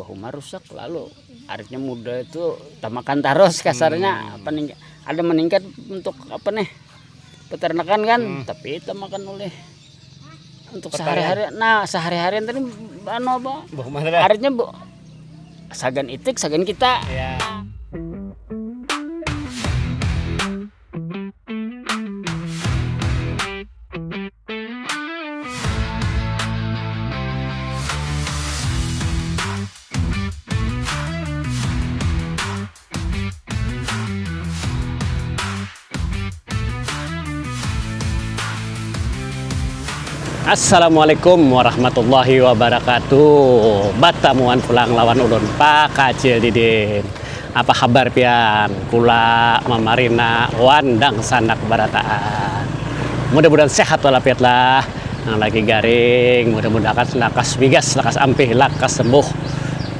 bahuma rusak, lalu aritnya muda itu tamakan terus kasarnya ada meningkat untuk apa nih peternakan kan, tapi itu makan oleh untuk sehari-hari. Nah sehari-harian tadi apa aritnya sagan itik sagan kita ya. Assalamualaikum warahmatullahi wabarakatuh. Batamuan pulang lawan ulun Pak Kacil Didin. Apa kabar pian? Kula mamarina wandang sanak barataan. Mudah-mudahan sehat walafiat lah. Nang lagi garing, mudah-mudahan lakas bigas, lakas ampih, lakas sembuh.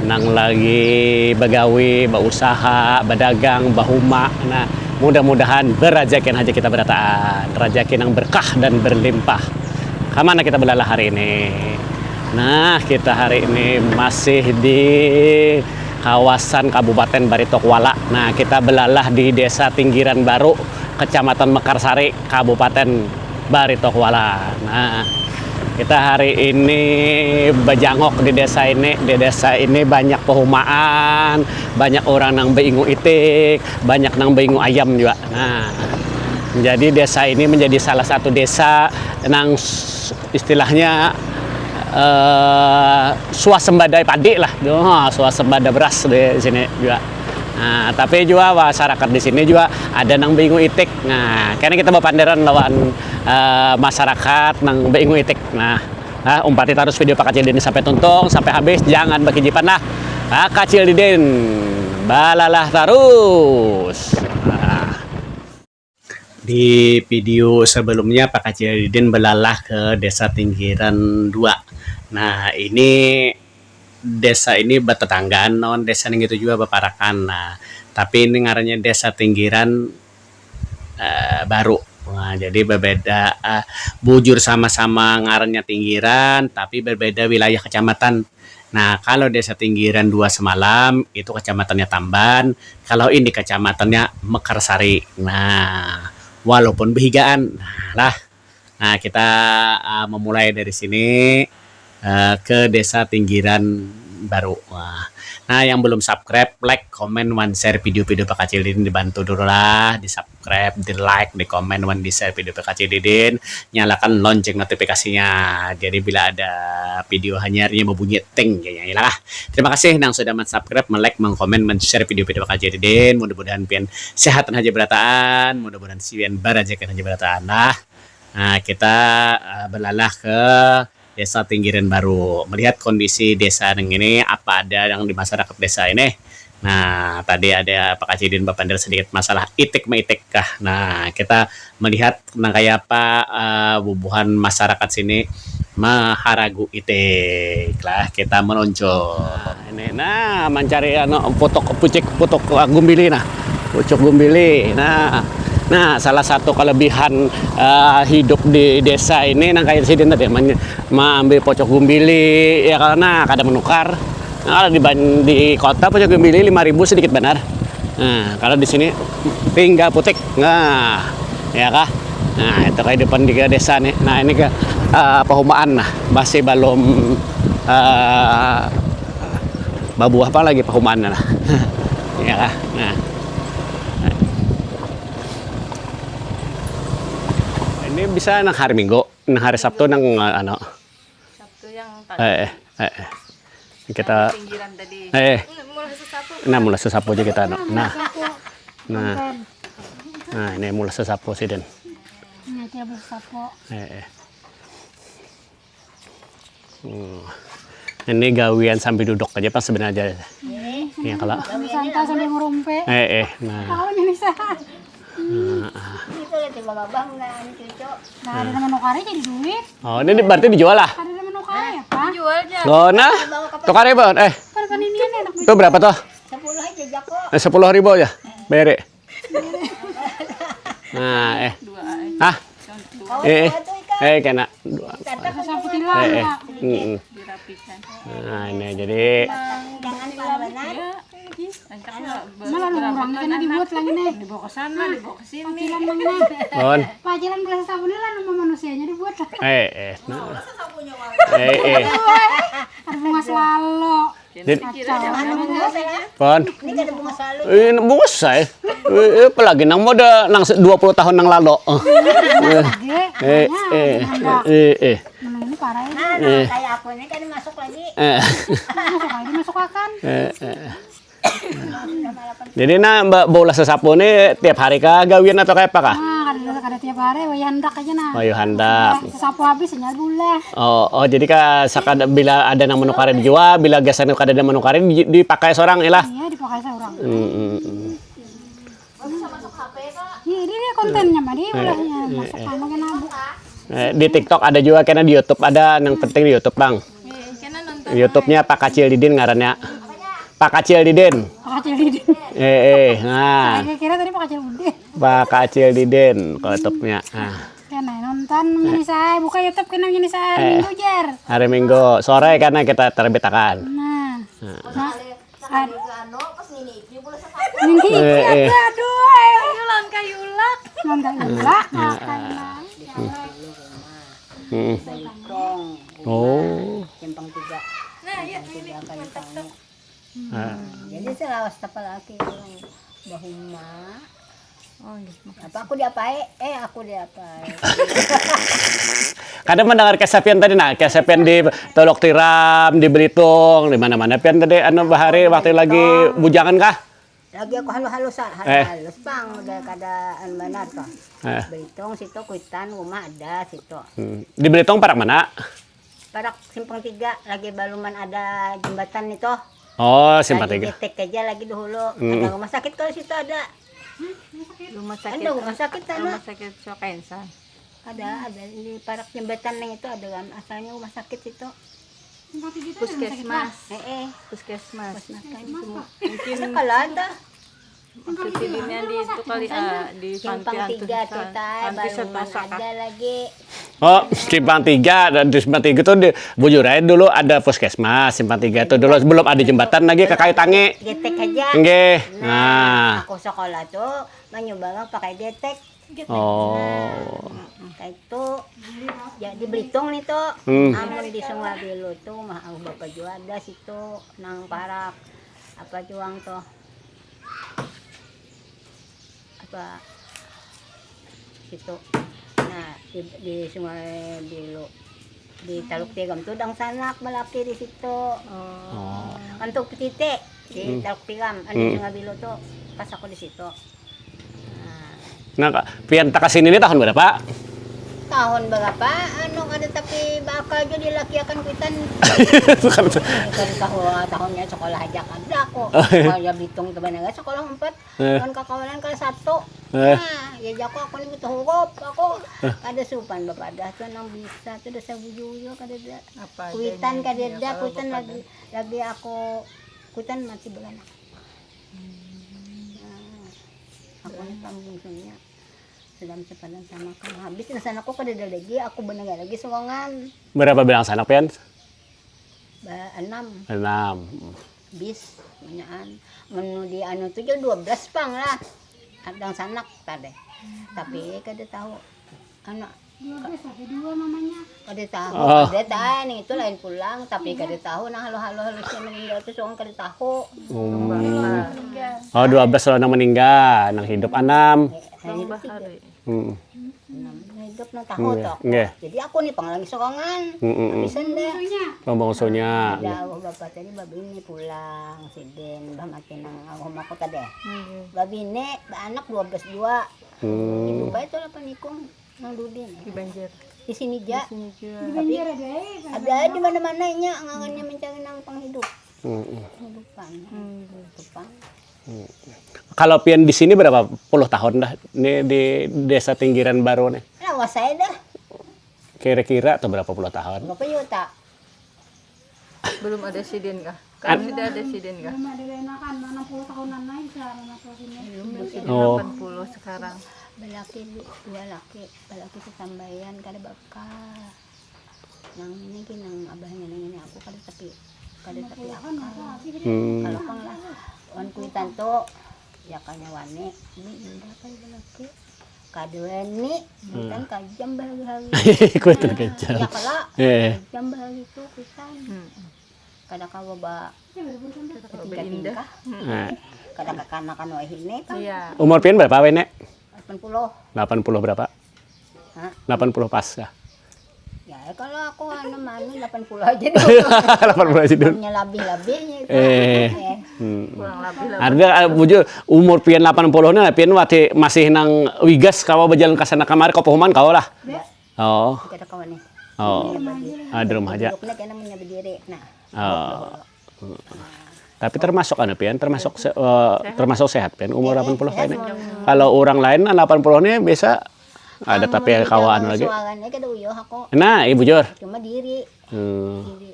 Nang lagi begawi, berusaha, berdagang, bahuma. Nah, mudah-mudahan berajakin aja kita barataan. Rajakin yang berkah dan berlimpah. Kemana kita belalah hari ini? Nah, kita hari ini masih di kawasan Kabupaten Baritokwala. Nah, kita belalah di Desa Tinggiran Baru, Kecamatan Mekarsari, Kabupaten Baritokwala. Nah, kita hari ini bejangok di desa ini. Di desa ini banyak pehumaan, banyak orang nang beingu itik, banyak nang beingu ayam juga. Nah, jadi desa ini menjadi salah satu desa yang istilahnya swasembada padi lah, swasembada beras di sini juga. Nah, tapi juga masyarakat di sini juga ada nang bingung itik. Nah, karena kita berpanderan lawan masyarakat nang bingung itik. Nah, umpati terus video Pak Kacil Didin sampai tuntung sampai habis, jangan berkejipan lah. Pak Kacil Didin balalah terus. Di video sebelumnya Pak Kacil Didin belalah ke Desa Tinggiran 2. Nah, ini desa ini bertetanggaan non desa yang gitu juga beparakan. Nah, tapi ini ngarannya Desa Tinggiran Baru. Nah, jadi berbeda bujur sama-sama ngarannya Tinggiran tapi berbeda wilayah kecamatan. Nah, kalau Desa Tinggiran 2 Semalam itu kecamatannya Tamban, kalau ini kecamatannya Mekarsari. Nah, walaupun behigaan. Nah, kita memulai dari sini ke Desa Tinggiran Baru. Nah, yang belum subscribe, like, comment, share video-video Pak Kacil Didin, dibantu dulu lah, di subscribe, di like, di comment, di share video Pak Kacil Didin, nyalakan lonceng notifikasinya. Jadi bila ada video hanyarnya berbunyi ting, ya lah. Terima kasih yang sudah subscribe, like, komen, share video-video Pak Kacil Didin. Mudah-mudahan pian sehat dan haja berataan, mudah-mudahan sian barajakan haja berataan lah. Nah, kita belalah ke Desa Tinggiran Baru, melihat kondisi desa yang ini, apa ada yang di masyarakat desa ini. Nah, tadi ada Pak Kacil Didin berpandir sedikit masalah itik meitik kah. Nah, kita melihat kayak apa bubuhan masyarakat sini maharagu itik lah, kita menonjol. Nah, mencari pucuk gumbili pucuk gumbili. Nah, salah satu kelebihan hidup di desa ini nang kayak sini tadi ambil pocok gumbili ya, karena kadang menukar. Nah, di kota pocok gumbili 5.000 sedikit benar. Nah, kalau di sini tinggal putik. Nah, ya kah? Nah, itu kehidupan di desa nih. Nah, ini ke pehumaan masih belum babu apa lagi pehumaan lah. Ya kah? Nah, ini bisa nang hari Minggu, nang hari Sabtu nang Sabtu yang tadi. Kita Pinggiran tadi. mulai sesapu aja kita Nah, ini mulai sesapu sih Den. Ini dia bersapu. Ini gawian sambil duduk aja pas sebenarnya. Ya kalau Santai sambil ngerumpe. Nah. Tahu ini sah. Itu ya di babang nah ini cucu. Nah, ada nama nukari jadi duit. Oh, ini berarti dijual lah. Ada nama nukari ya, Pak? Jual aja. Oh, nah. Tukar ribu. Kan ini enak. Itu berapa tuh? 10 aja jako. 10.000 ya. Bayar. Nah, kena. Sapu tilang, Pak. Dirapikan. Nah, ini jadi Malah orang kena dibuat lagi nih. Dibawa ke sana, dibawa ke sini. Pacilan mang nih. Bon. Pacilan gelas sabunnya lah nama manusianya dibuat. Nah. Ada bunga selalu. Dit, Kacau. Bon. Ini kan ada bunga selalu. Bunga saya. Apalagi nang mode nang 20 tahun nang lalu. Mana ini parah ya. Nah, kayak aku ini kan masuk lagi. Masuk lagi masuk akan. Jadi Mbak bola sesapu ini tiap hari kah gawian atau kayak apa kah? Nah, kada tiap hari wae hendak aja nah. Oh, handak. Sapu habis sinyal bulah. Oh, jadi kah sakada bila ada nang menukarin dijual, bila gasan kada ada menukarin dipakai seorang ilah. Iya dipakai seorang. Iya, Ini kontennya mah dia ulahnya masuk anu kena bu. Di TikTok ada juga, karena di YouTube ada, yang penting di YouTube bang. YouTube-nya Pak Kacil Didin ngarannya. Pak Kacil Didin. Pak Kacil Didin. Nah. Saya kira tadi Pak Kacil Udin. Pak Kacil Didin kalau YouTube-nya. Nah. Kena nonton ini saya buka YouTube kena ini saya minggu jar. Hari Minggu sore karena kita terbitakan. Nah. anu pas ini boleh sepakat. Ini aduh. Yulan kayulak. Nonton ulak. Tong. Oh. Simpang 3. Nah, ya Tiga kali tahu. Ah. Jadi selawas tapalaki orang bahuma. Oh, gitu. Apa aku diapain? Aku diapain. Kadang mendengar kesapian tadi kesapian di Tolok Tiram, di Belitung, di mana-mana pian tadi anu bahari waktu lagi bujangan kah? Lagi aku halus pang udah kada mana toh. Belitung situ kuitan rumah ada situ. Di Belitung parak mana? Parak simpang 3 lagi baluman ada jembatan itu. Oh, simpang 3. Lagi detek aja lagi dahulu. Ada rumah sakit kalau situ ada. Rumah sakit. Ada rumah sakit sana. Rumah sakit Sokensa. Ada di parak jembatan yang itu ada kan asalnya rumah sakit itu. Puskesmas. Puskesmas. Mungkin Kalau ada kejadiannya di itu kali di simpang 3 panti baluman Setosaka. ada lagi. Oh, simpang 3 dan di simpang 3 itu di Bujurain dulu ada puskesmas, simpang 3 itu dulu sebelum ada jembatan lagi ke Kayu Tangi. Detek aja. Nggih. Nah. Aku sekolah tuh mencoba pakai detek. Oh. Kayak itu ya di Belitung nih tuh. Amun di Sungai Bilu tuh mah aku bapak juga ada situ nang parak apa juang tuh. Apa situ. Nah, di Sungai Bilu di Taluk Tigam tuh dang sanak malaki di situ. Oh. Untuk titik di Taluk Tigam, di Sungai Bilu tuh pas aku di situ. Nah, pian tak kesini ini tahun berapa? Tahun berapa? Anu ada tapi bakal jadi laki akan kuitan. Kan tahunnya sekolah aja ada aku. Kalau Bitung ke Banaga sekolah 4. Kan kakawanan kelas 1. Nah, ya aku nih butuh huruf aku. Ada supan bapak dah tuh nang bisa tuh desa bujuyo kada ada. Kuitan kada ada kuitan lagi aku kuitan mati bulan. Aku nih pambungsunya. Dalam sepadan sama kamu habis di sana aku kada ada lagi aku benar lagi sokongan Berapa bilang sanak pian? 6 6. bis punyaan menu di anu tuh 12 pang lah adang sanak tadi tapi kada tahu anak 12 mamanya. kada tahu kada tahu nih itu lain pulang tapi kada tahu nah halo siya meninggal tuh soalnya kada tahu. Oh, 12 orang meninggal, nang hidup 6. Hidup nang tahu toh. Jadi aku nih panglangi sokongan. Habisan deh. Pembongsonya. Ada bapak tadi babi ini pulang siden bamakin nang rumah ko tadi. Babi ini anak 12 dua. Ibu bae itu lah panikong nang Dudin. Di Banjir. Di sini ja. Tapi Ada di mana-mana nya ngangannya mencari nang panghidup. Hidupan. Hidupan. Kalau pian di sini berapa puluh tahun dah ini di Desa Tinggiran Baru nih? Lawas saya dah. Kira-kira atau berapa puluh tahun? Berapa yuta? Belum ada sidin kah? Kan sudah ada sidin kah? belum ada enakan 60 tahunan naik bisa masuk sini. Sidin Oh. 80 sekarang. Balaki dua laki, balaki ketambayan kada bakal. Nang ini nang abahnya nang ini aku kada tapi akal. Kalau pang lah on kuitan tuh ya kanya wani ini indah kan laki kadua ni kuitan kajam bahagi Kuitan kajam. ya kalau kajam bahagi tuh kuitan kada kawa ba tingkah kada kakanakan wa hine tah Iya. Umur pian berapa we, Nek? 80 80 berapa? Hah? 80 pas ya. Ya kalau aku mani 80 aja dulu. 80 aja dulu. Punya lebih-lebihnya itu. Kurang lebih lah. Ada bujur umur pian 80 na pian masih nang wigas kawa berjalan ke sana kamari ka pohoman kawa lah. Oh. Kita kawan nih. Oh. Ada rumah aja. Duduknya kena punya berdiri. Nah. Tapi termasuk pian termasuk sehat pian umur 80 ini. Kalau orang lain 80 ini biasa ada tapi kawaan lagi. Suagannya kada uyuh aku. Nah, ibu jur. Cuma diri. Hmm. Diri.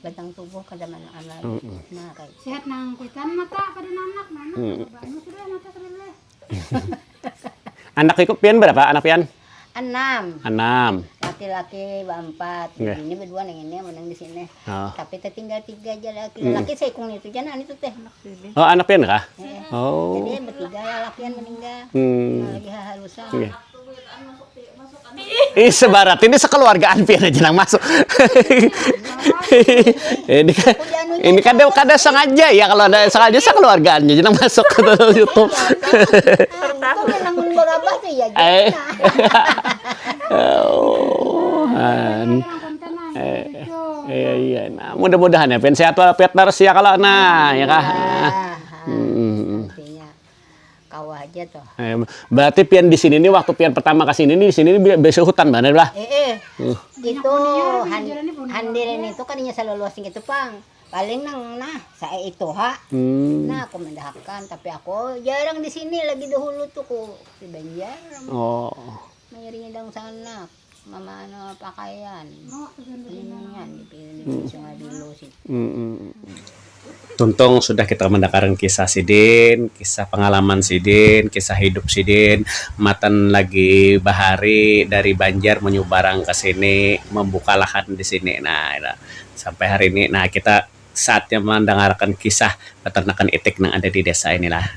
Batang tubuh kada mana lagi. Nah, kayak Sehat nang kuitan mata pada anak mana. Banyak sudah mata sudah. Anak ikut pian berapa? Anak pian? 6. 6. Laki-laki 4. Iya. Ini berdua yang ini menang di sini. Oh. Tapi tertinggal 3 aja laki-laki saya kung itu jangan itu teh. Oh, anak pian kah? Oh. Jadi bertiga lalakian meninggal. Lagi halusan. Iya. Sebarat ini sekeluargaan pian aja nang masuk. ini kada sengaja ya kalau ada sengaja sekeluargaannya jangan masuk ke YouTube. Itu menang berapa tuh ya? Iya. Nah, mudah-mudahan ya pian sehat walafiat ya kalau nah ya kah. Artinya kawah aja tuh. Berarti pian di sini nih waktu pian pertama ke sini nih di sini biasa hutan mana lah. Itu handirin itu kan nya luas gitu pang. Paling nah saya itu Nah aku mendahkan tapi aku jarang di sini lagi dahulu tuh ku di Banjar. Oh. Mayorinya dang sana. Mama pakaian. Inian di Sungai Bilo sih. Tuntung sudah kita mendengarkan kisah Sidin, kisah pengalaman Sidin, kisah hidup Sidin. Matan lagi bahari dari Banjar menyubarang barang ke sini, membuka lahan di sini. Nah, sampai hari ini, nah kita saatnya mendengarkan kisah peternakan itik yang ada di desa inilah.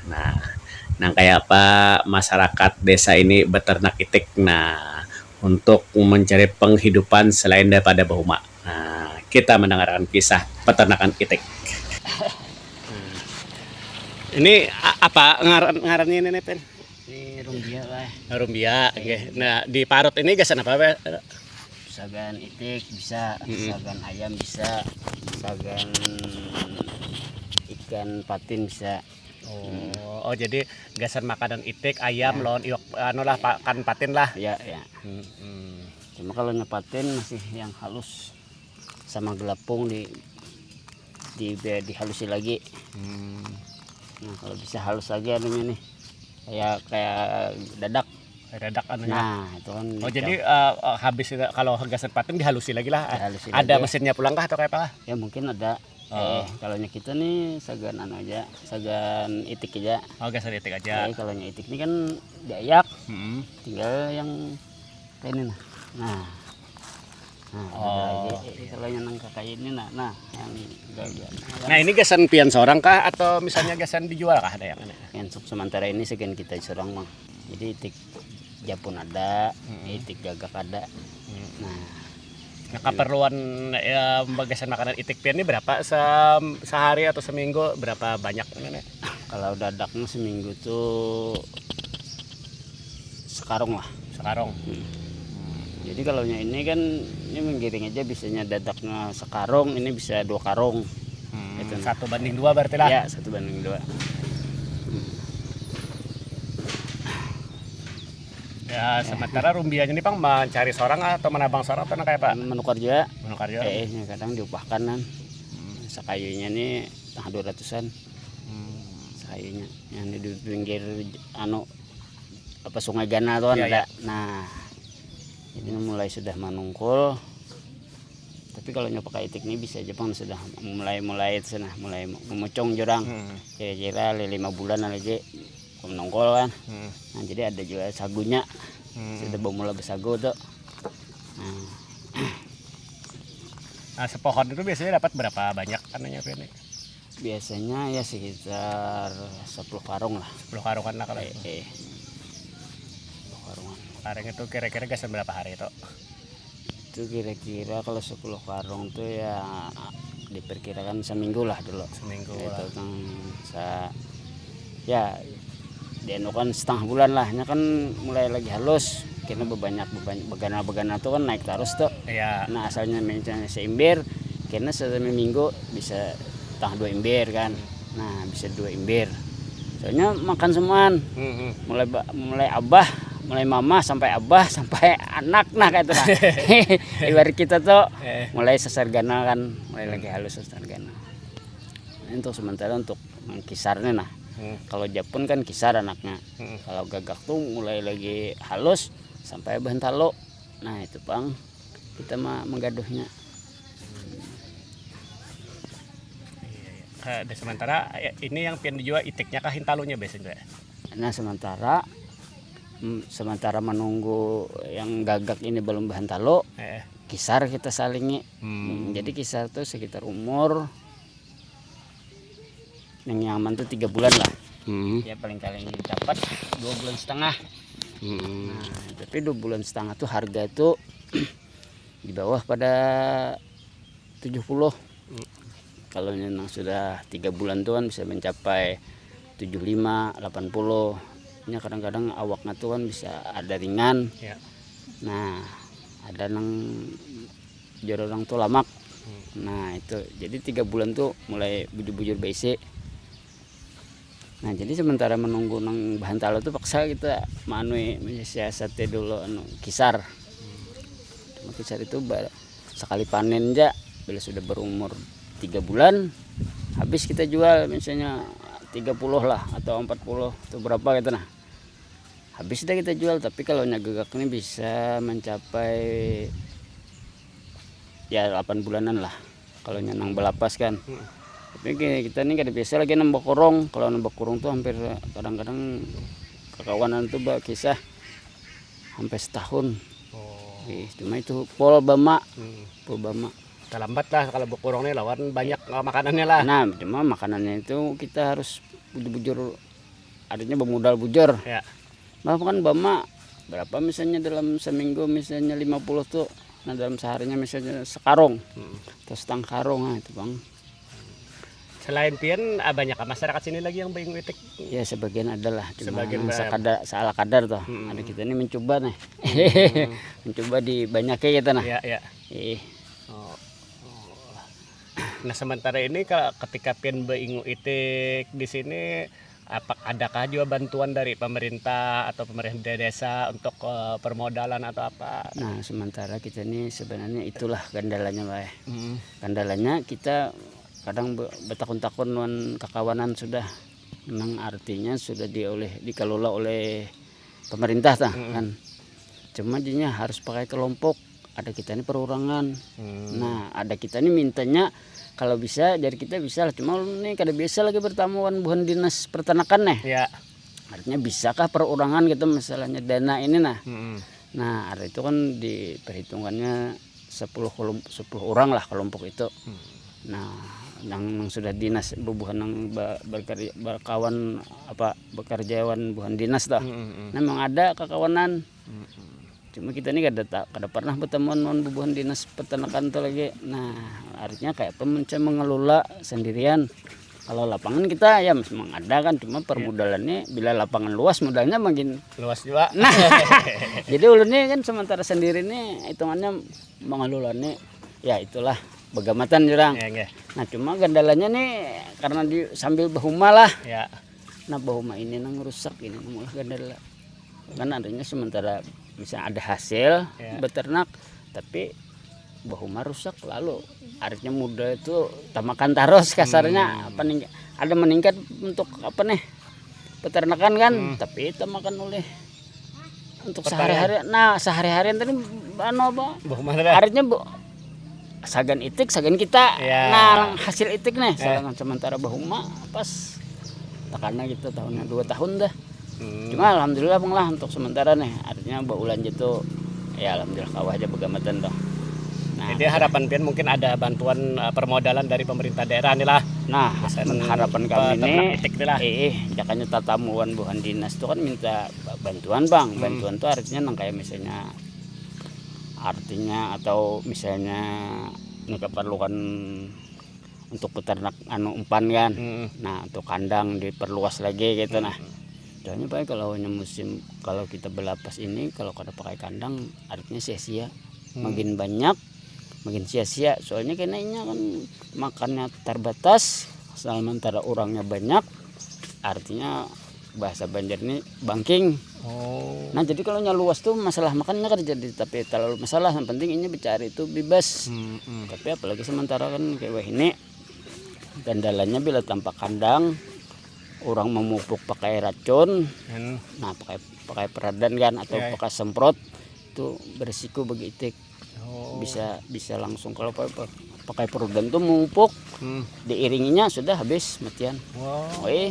Nah kayak apa masyarakat desa ini beternak itik. Nah, untuk mencari penghidupan selain daripada bahuma. Nah, kita mendengarkan kisah peternakan itik. Ini apa ngarannya ini Pen? Ini rumbia lah. Rumbia, oke. Nah di parut ini gasan apa? Sagan itik bisa, sagan ayam bisa, sagan ikan patin bisa. Oh jadi gasan makanan itik, ayam, lon, iwak, lah pakan patin lah. Ya. Cuma kalau patin masih yang halus sama gelapung dihalusi lagi. Nah kalau bisa halus lagi anunya nih kayak dadak anunya. Nah itu kan. Oh jadi habis kalau gasan patin dihalusi lagi lah. Dihalusi ada lagi. mesinnya pulang kah atau kayak apa? Ya mungkin ada. Kalau kita nih sagan aja, sagan itik aja. Oh gasan itik aja. Kalau itik ini kan diayak, tinggal yang kayak ini nah. Kalau yang kakak ini nah yang bagian. Nah ini gasan pian seorang kah atau misalnya gasan dijual kah ada yang aneh? Untuk sementara ini sekian kita seorang mah. Jadi itik japun ada, itik gagak ada. Nah keperluan bagasan makanan itik pian ini berapa sehari atau seminggu berapa banyak? Kalau dadaknya seminggu tuh sekarung lah. Sekarung. Jadi kalau ini kan ini menggiring aja bisanya dadaknya sekarung, ini bisa 2 karung. Itu 1:2 berarti lah. Ya 1:2. Ya sementara rumbianya ini Bang mencari seorang atau menabang seorang atau kayak apa? Menukar juga. Menukar juga. Kadang diupahkan kan. Sekayunya nih 200-an. Sekayunya yang di pinggir Sungai Gana tuh kan ada. Nah, ini mulai sudah menungkul. Tapi kalau pakai itik ini bisa aja Bang sudah mulai memucung jurang. Kira-kira 5 bulan lagi menungkul kan. Nah, jadi ada juga sagunya. Sudah mulai bersagu tuh. Nah, sepohon itu biasanya dapat berapa banyak anunya ini? biasanya ya sekitar 10 karung lah. 10 karungan lah kalau itu. 10 karungan. Karung itu kira-kira gasan berapa hari itu? Itu kira-kira kalau 10 karung tuh ya diperkirakan seminggu lah dulu. Seminggu Itu lah. kan ya kan setengah bulan lah. Nya kan mulai lagi halus karena begana-begana tuh kan naik terus tuh. Iya. Nah asalnya misalnya seimber karena seminggu bisa setengah 2 ember kan. Nah bisa 2 ember. Soalnya makan semuaan. Mulai abah, mulai mama sampai abah sampai anak nah kayak itu nah. Ibarat kita tuh mulai sesargana kan, mulai lagi halus sesargana. Untuk sementara untuk kisarnya nah. Kalau Japun kan kisar anaknya. Kalau gagak tuh mulai lagi halus sampai bentalo. Nah itu Bang, kita mah menggaduhnya. Di sementara ini yang pian dijual itiknya kah hintalunya biasanya? Nah sementara menunggu yang gagak ini belum bentalo, kisar kita salingi. Jadi kisar tuh sekitar umur yang nyaman tuh 3 bulan lah. Ya paling kali ini dapat 2 bulan setengah. Nah, tapi 2 bulan setengah tuh harga itu di bawah pada 70. Kalau memang sudah 3 bulan tuh kan bisa mencapai 75, 80. Nya kadang-kadang awaknya tuh kan bisa ada ringan. Ya. Nah, ada nang jororang tuh lamak. Nah, itu jadi 3 bulan tuh mulai bujur-bujur BC. Nah jadi sementara menunggu nang bahan talo tuh paksa kita manui menyiasati dulu kisar. Cuma kisar itu sekali panen aja bila sudah berumur 3 bulan habis kita jual misalnya 30 lah atau 40 atau berapa gitu nah. Habis dah kita jual, tapi kalau gagak ini bisa mencapai ya 8 bulanan lah kalau nang belapas kan. Tapi kita ini kada biasa lagi nambah korong. Kalau nambah korong tuh hampir kadang-kadang kekawanan tuh kisah hampir setahun. Cuma itu pol bama. Terlambat lah kalau berkorongnya lawan banyak makanannya lah. Nah cuma makanannya itu kita harus bujur-bujur, adanya bermodal bujur. Ya. Bahkan bama berapa misalnya dalam seminggu misalnya 50 tuh. Nah dalam seharinya misalnya sekarung atau setengah karung. Nah itu Bang. Selain pian banyak masyarakat sini lagi yang bingung itik. Ya sebagian adalah, cuma Sebagian salah kadar tuh. Ada kita ini mencoba nih, mencoba di banyaknya kita nah. Ya, ya. Nah sementara ini ketika pian bingung itik di sini, adakah juga bantuan dari pemerintah atau pemerintah desa untuk permodalan atau apa? Nah sementara kita ini sebenarnya itulah kendalanya Pak. Kendalanya kita kadang bertakun-takun kekawanan sudah memang artinya sudah dikelola oleh pemerintah kan. Cuma jadinya harus pakai kelompok. Ada kita ini perorangan. Nah, ada kita ini mintanya kalau bisa dari kita bisa lah. Cuma ini kada biasa lagi bertamuan buhan dinas peternakan nih. Ya. Artinya bisakah perorangan gitu masalahnya dana ini nah. Nah, ada itu kan diperhitungannya 10 orang lah kelompok itu. Nah, yang sudah dinas bubuhan yang berkawan bekerjawan buhan dinas dah. Memang ada kekawanan. Cuma kita ini kada pernah bertemuan dengan bubuhan dinas peternakan tuh lagi. Nah, artinya kayak mencoba mengelola sendirian. Kalau lapangan kita ya memang ada kan, cuma permodalannya bila lapangan luas modalnya makin Luas juga. Nah, jadi ulunnya kan sementara sendiri nih hitungannya mengelolanya ya itulah begamatan jurang. Ya. Nah cuma kendalanya nih karena sambil bahuma lah. Ya. Nah bahuma ini nang rusak ini mulai kendala. Kan adanya sementara bisa ada hasil beternak tapi bahuma rusak lalu artinya muda itu tamakan taros kasarnya ada meningkat untuk peternakan kan tapi tamakan oleh untuk sehari-hari. Nah sehari-hari tadi Bahuma artinya sagan itik sagan kita. Nah hasil itik nih sementara bahuma pas karena kita tahunnya 2 tahun dah. Cuma alhamdulillah Bang lah untuk sementara nih artinya baulan gitu ya alhamdulillah kawah aja begamatan toh. Nah, jadi harapan pian mungkin ada bantuan permodalan dari pemerintah daerah nih lah. Nah, harapan kami peternak ini itik lah. jakanya tatamuan buhan dinas itu kan minta bantuan bang. Bantuan tuh artinya nang kayak misalnya atau misalnya ini keperluan untuk peternak anu umpan kan. Nah, untuk kandang diperluas lagi gitu. Nah, soalnya Pak kalau musim kalau kita belapas ini kalau kada pakai kandang artinya sia-sia. Makin banyak makin sia-sia, soalnya kayaknya kan makannya terbatas, sementara orangnya banyak, artinya bahasa Banjar ini bangking. Nah jadi kalau luas tuh masalah makannya kan jadi tapi terlalu masalah, yang penting ini bercari itu bebas. Tapi apalagi sementara kan kayak ini kendalanya bila tanpa kandang, orang memupuk pakai racun, nah pakai peradan kan atau pakai semprot itu berisiko bagi itik. Bisa langsung kalau pakai peradan tuh memupuk, diiringinya sudah habis matian.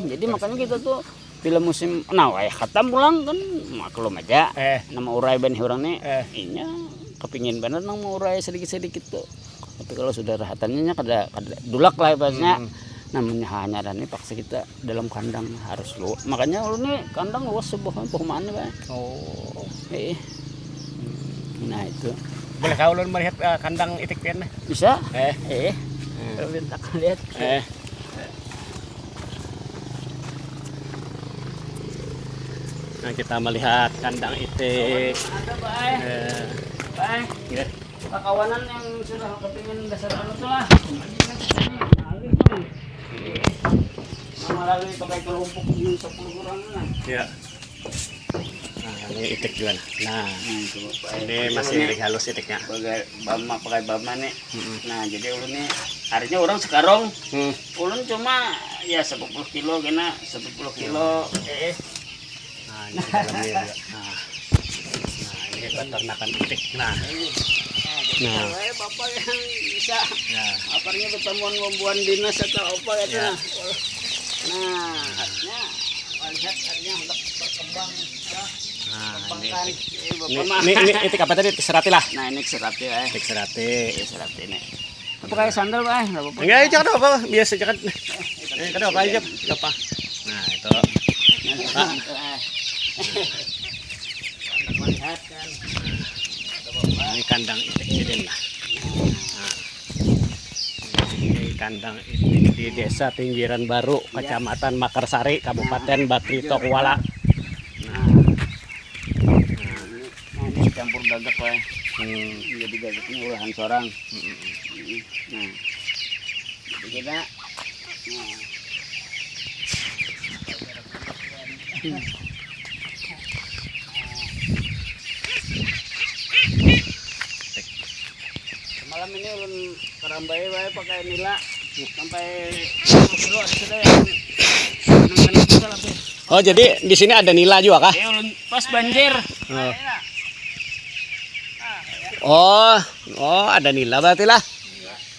Jadi makanya kita tuh bila musim khatam pulang kan maklum aja nama urai ban orang nih inya kepingin bener nang mau urai sedikit-sedikit tuh. Tapi kalau sudah rahatannya kada dulak lah bahasanya. Namanya hanya dan ini paksa kita dalam kandang harus luas. Makanya ini kandang luas sebuah perumahan Pak. Nah itu. Boleh kau ulun melihat kandang itik pian? Bisa? Tak lihat. Nah, kita melihat kandang itik. Ada Pak. Kawanan yang sudah kepingin dasar anu tuh lah. Melalui pakai kelompok di 10 orang lah. Ya. Nah, ini itik juga. Nah, ini masih itik halus itiknya. Pakai bama nih. Nah, jadi ulun nih harinya orang sekarang ulun cuma ya 10 kilo kena 10 kilo. Nah, ini dalamnya juga. Nah, ini peternakan itik. Nah, Bapak yang bisa aparnya pertemuan membuat dinas atau apa gitu. Nah, artinya lihat artinya hendak berkembang. Ini itik apa tadi? Serati lah. Nah, ini serati Itik serati. serati ini. Apa kayak sandal Pak? Enggak, jangan apa, biasa jangan. Kada apa aja, apa. Nah, itu. Melihat kan. Ini kandang itik Siden lah. Nah, ini kandang itik di Desa Tinggiran Baru, Kecamatan Makarsari, Kabupaten Bakrito Kuala. Ini campur gagak Pak. Jadi gagaknya olahan sorang. Nah, jadi kita malam ini ulun kerambai wae pakai nila sampai dulu ada sudah yang Oh, jadi di sini ada nila juga kah? ulun pas banjir. Oh, ada nila berarti lah.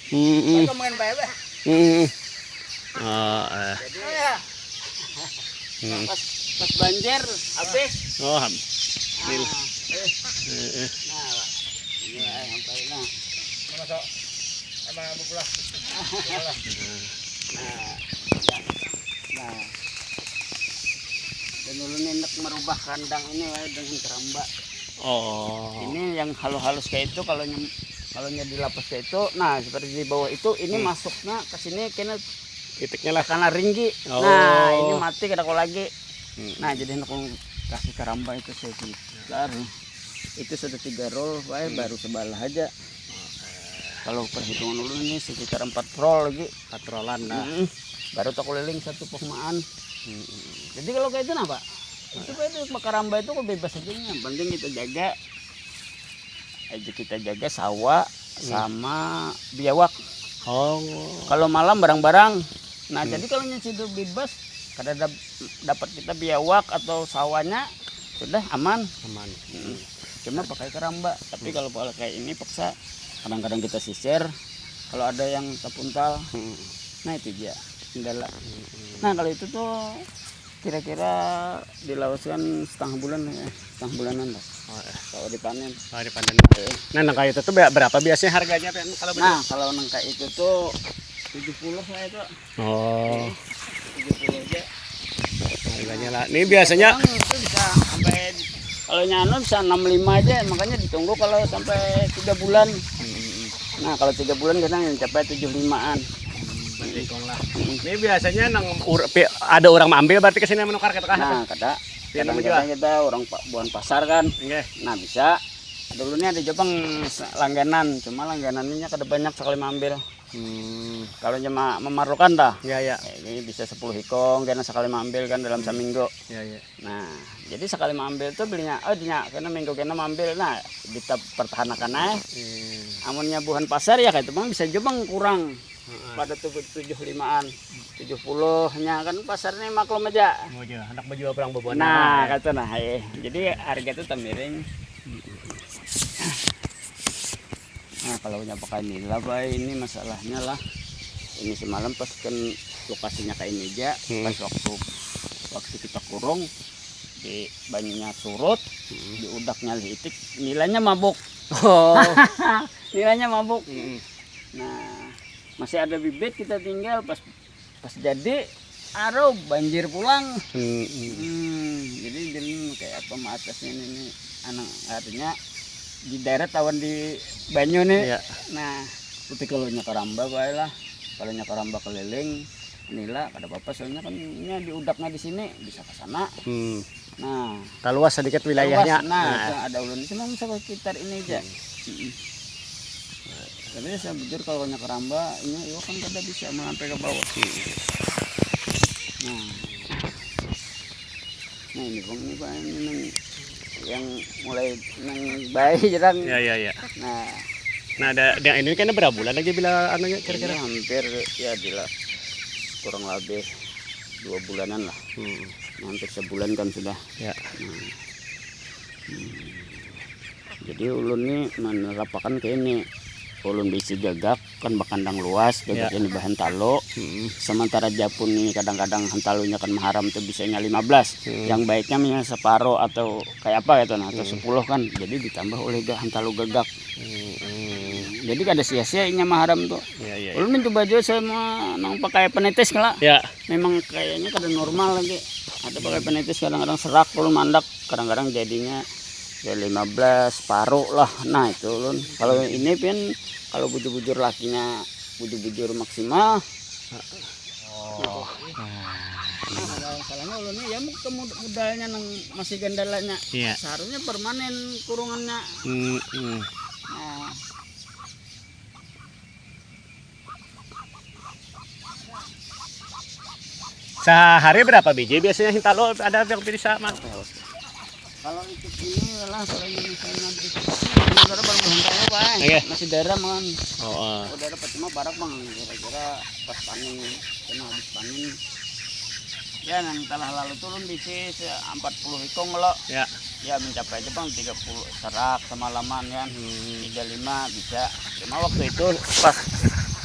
Kemarin bae Pak. Pas banjir habis. Oh, nila. Nah, sampai lah. Masuk sama bubulah. Nah, dan ulun hendak merubah kandang ini dengan keramba. Ini yang halus-halus kayak itu kalau dilapas kayak itu, nah seperti di bawah itu ini masuknya ke sini kena Itiknya lah. karena ringgi. Nah ini mati kada kau lagi. Nah jadi hendak kasih keramba itu sekitar itu sudah 3 roll, baru sebelah aja. Kalau perhitungan dulu ini sekitar 4 roll lagi. 4 rollan lah. Baru tak keliling 1 pokmaan. Jadi kalau kayak itu nah Pak, itu keramba itu bebas aja, yang penting kita jaga. Kita jaga sawah sama biawak. Kalau malam barang-barang. Nah jadi kalau nyesidu bebas, kada dapat kita biawak atau sawahnya sudah aman. Cuma pakai keramba. Tapi kalau kayak ini paksa, kadang-kadang kita sisir. Kalau ada yang terpuntal, nah itu dia kendala. Nah kalau itu tuh kira-kira dilawaskan setengah bulanan lah. Kalau dipanen. Nah, nangka itu tuh berapa biasanya harganya? Kalau nah kalau nangka itu tuh 70 lah itu. Oh, 70 aja. harganya lah. Ini biasanya Bang, itu bisa sampai kalau nyano bisa 65 aja, makanya ditunggu kalau sampai 3 bulan. Nah, kalau 3 bulan kadang yang capai 75-an. ini biasanya ada orang ambil berarti kesini menukar kita kan? Nah, kadang-kadang kita orang buan pasar kan. Nah, bisa. Dulu ini ada Jepang langganan, cuma langganannya kada banyak sekali ambil. Kalau cuma memerlukan dah. Ya. Ini bisa 10 hikong karena sekali ambil kan dalam seminggu. Ya. Nah, jadi sekali ambil tuh belinya, karena minggu kena ambil, nah kita pertahankan aja. Amunnya bukan pasar ya kayak itu bang bisa Jepang kurang pada 75-an, 70-nya kan pasarnya maklum aja. Anak baju perang bebuan. Nah, kata nah, jadi harga itu miring. Nah, kalau punya pakai nila, ini masalahnya lah. Ini semalam pas kan lokasinya kayak meja, pas waktu kita kurung di banyunya surut, di udaknya litik, nilainya mabuk. Oh. Nilainya mabuk. Nah, masih ada bibit kita tinggal pas jadi arob banjir pulang. Jadi kayak apa atasnya ini anak artinya di daerah tawan di banyu nih. Ya. Nah, tapi kalau nyakaramba baiklah. Kalau nyakaramba keliling nila kada apa-apa soalnya kan ini di udaknya di sini bisa ke sana. Nah, Luas sedikit wilayahnya. Nah, ada ulun cuma sekitar ini aja. Tapi saya jujur kalau nyakaramba ini kan kada bisa sampai ke bawah. Nah ini bang ini yang mulai nang bayi jarang. Ya. Nah, ada yang ini kan berapa bulan lagi bila anunya kira-kira? ini hampir ya kurang lebih 2 bulanan lah. Hampir sebulan kan sudah. Ya. Jadi ulun ini menerapakan ke ini. Ulun bisi gagak kan bakandang luas, gagaknya ini bahan talo. Sementara Japun ini kadang-kadang hentalunya kan maharam tuh bisanya 15. Yang baiknya misalnya separuh atau kayak apa gitu nah, atau 10 kan. Jadi ditambah oleh hentalu gagak. Jadi kada sia-sianya maharam tuh. Ya. Ulun mencoba aja sama nang pakai penetes kala. Ya. Memang kayaknya kada normal lagi. Ada pakai penetes kadang-kadang serak ulun mandak, kadang-kadang jadinya ya 15 paruh lah. Nah itu ulun. Kalau ini pun kalau bujur-bujur lakinya bujur-bujur maksimal. Salahnya ulun ini ya modalnya nang masih gandalanya. Iya. Seharusnya permanen kurungannya. Nah, Sehari berapa biji biasanya hintalo ada yang bisa mas? kalau itu ini lah kalau ini misalnya di saudara baru berhentak bang, Iya. masih daerah man. Oh. Udah dapat cuma barak bang, kira-kira pas panen, kena habis panen. Ya yang telah lalu turun di sini 40 hikong lo. Ya. Ya mencapai aja bang 30 serak semalaman kan, 35 bisa. Cuma waktu itu pas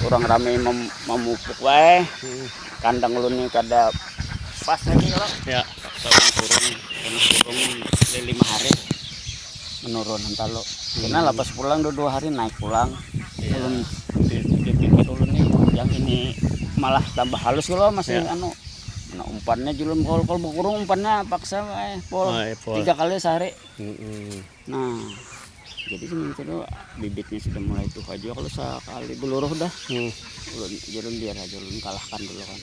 orang ramai memupuk wae, kandang lu nih kada pas lagi lo. Ya. Turun 5 hari menurun entah lo. Karena lepas pulang 2 hari naik pulang. Ulun dipikir ulun nih yang ini malah tambah halus kalau masih anu. Nah umpannya julum kalau berkurung umpannya paksa pol 3 kali sehari. Nah jadi sementara bibitnya sudah mulai tuh aja kalau sekali beluruh dah. Julum biar aja ulun kalahkan dulu kan.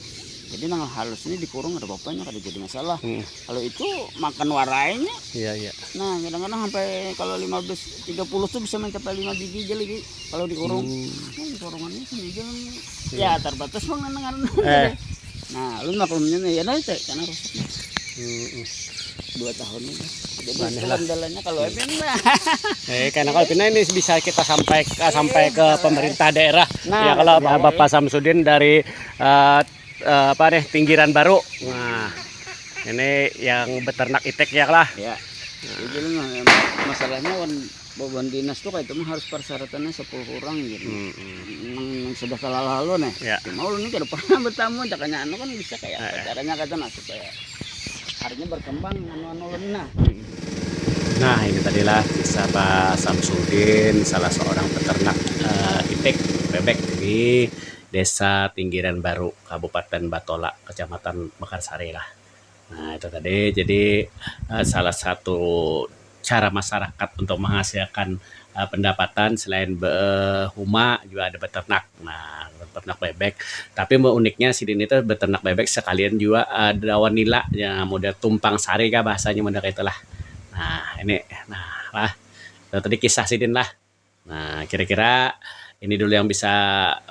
Jadi nang halus ini dikurung ada bapaknya kada jadi masalah. Kalau itu makan warainya. Iya. Nah kadang-kadang sampai kalau 15 30 tuh bisa mencapai 5 biji aja lagi kalau dikurung. Nah kurungannya seminggu ya terbatas bang nangan. Nah lu maklumnya nih ya nanti karena rusaknya 2 tahun aja. Jadi kendalanya kalau Epin karena kalau Epin ini bisa kita sampai ke pemerintah daerah. Nah, ya kalau Bapak Samsudin dari Pinggiran Baru. Nah, ini yang beternak itek ya lah. Ya. Jadi masalahnya beban dinas tuh kayak itu harus persyaratannya 10 orang gitu. Yang sudah kalah lalu nih. Ya. Cuma lu ini ke depannya bertamu jakanya anu kan bisa kayak caranya kata supaya harinya berkembang anu nah. Nah, ini tadilah kisah Pak Samsudin, salah seorang peternak itek bebek di Desa Tinggiran Baru, Kabupaten Batola, Kecamatan Mekarsari lah. Nah, itu tadi. Jadi salah satu cara masyarakat untuk menghasilkan pendapatan selain huma juga ada beternak. Nah, beternak bebek. Tapi uniknya Sidin itu beternak bebek sekalian juga ada wanila yang model tumpang sari kah bahasanya model kayak itulah. Nah, ini lah. Itu tadi kisah Sidin lah. Nah, kira-kira ini dulu yang bisa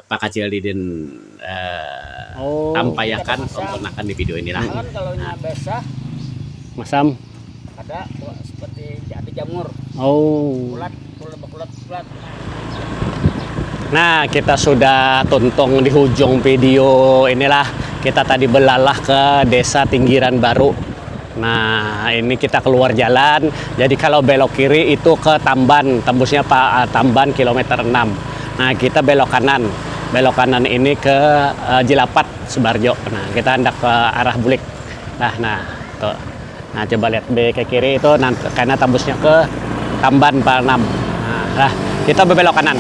Pak Kacil Didin tampaykan untuk nakan di video inilah. Kan kalau basah Masam. ada seperti ada jamur, Oh. kulat. Nah, kita sudah tuntung di ujung video inilah. Kita tadi belalah ke Desa Tinggiran Baru. Nah, ini kita keluar jalan. Jadi kalau belok kiri itu ke Tamban, tembusnya Pak Tamban kilometer 6. Nah, kita belok kanan. Belok kanan ini ke Jilapat, Subarjo. Nah, kita hendak ke arah Bulik. Nah, tuh. Nah, coba lihat ke kiri itu karena tembusnya ke Tamban Pak 6. Nah, kita berbelok kanan.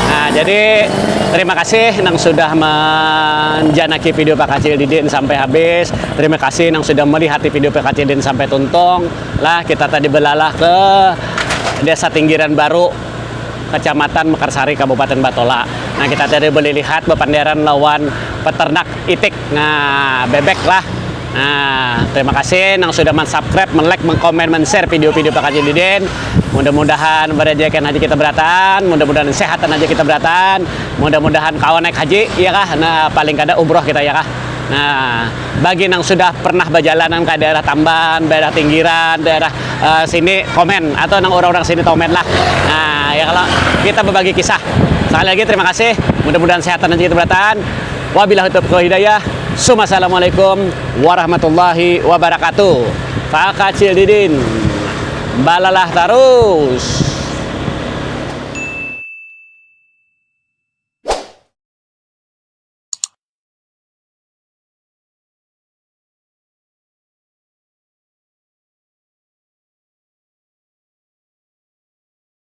Nah, jadi terima kasih yang sudah menjanaki video Pak Kacil Didin sampai habis. Terima kasih yang sudah melihat video Pak Kacil Didin sampai tuntung. Lah, kita tadi belalah ke Desa Tinggiran Baru, Kecamatan Mekarsari, Kabupaten Batola. Nah, kita tadi boleh lihat bepanderan lawan peternak itik. Nah, bebek lah. Nah, terima kasih yang sudah men-subscribe, men-like, men-komen, men-share video-video Pak Kacil Didin. Mudah-mudahan berejekan haji kita beratan, mudah-mudahan sehatan haji kita beratan, mudah-mudahan kawan naik haji, ya kah? Nah, paling kada umroh kita ya kah? Nah, bagi yang sudah pernah berjalanan ke daerah Tamban, daerah Tinggiran, daerah sini komen, atau yang orang-orang sini komen lah. Nah, ya kalau kita berbagi kisah. Sekali lagi terima kasih, mudah-mudahan sehatan haji kita beratan. Wabillahi taufiq wal hidayah. Assalamualaikum warahmatullahi wabarakatuh. Pak Kacil Didin, balalah terus.